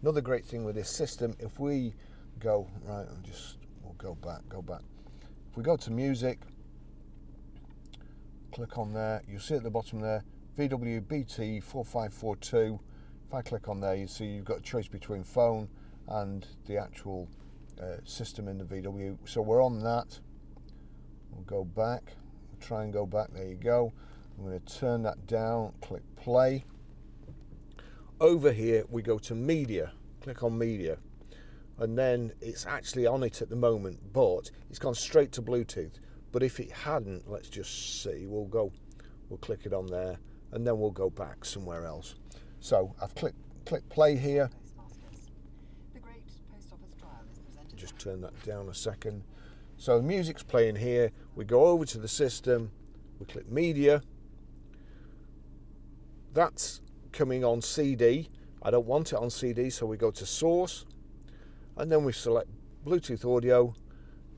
Another great thing with this system, if we go, right, we'll go back. If we go to music, click on there, you'll see at the bottom there, VW BT 4542. If I click on there, you see you've got a choice between phone and the actual system in the VW. So we're on that. We'll go back. We'll try and go back. There you go. I'm going to turn that down, click play. Over here we go to media, click on media, and then it's actually on it at the moment, but it's gone straight to Bluetooth. But if it hadn't, let's just see, we'll click it on there, and then we'll go back somewhere else. So I've clicked play here. Just turn that down a second. So the music's playing here. We go over to the system, we click media. That's coming on CD. I don't want it on CD, so we go to source, and then we select Bluetooth audio.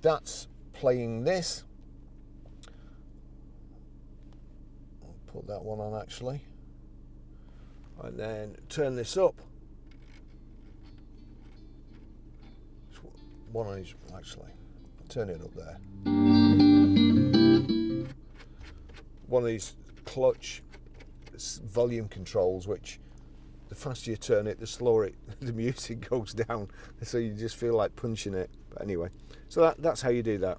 That's playing this. I'll put that one on actually, and then turn this up. One of these actually, turn it up there. One of these clutch volume controls, which the faster you turn it, the slower the music goes down, so you just feel like punching it. But anyway, so that's how you do that.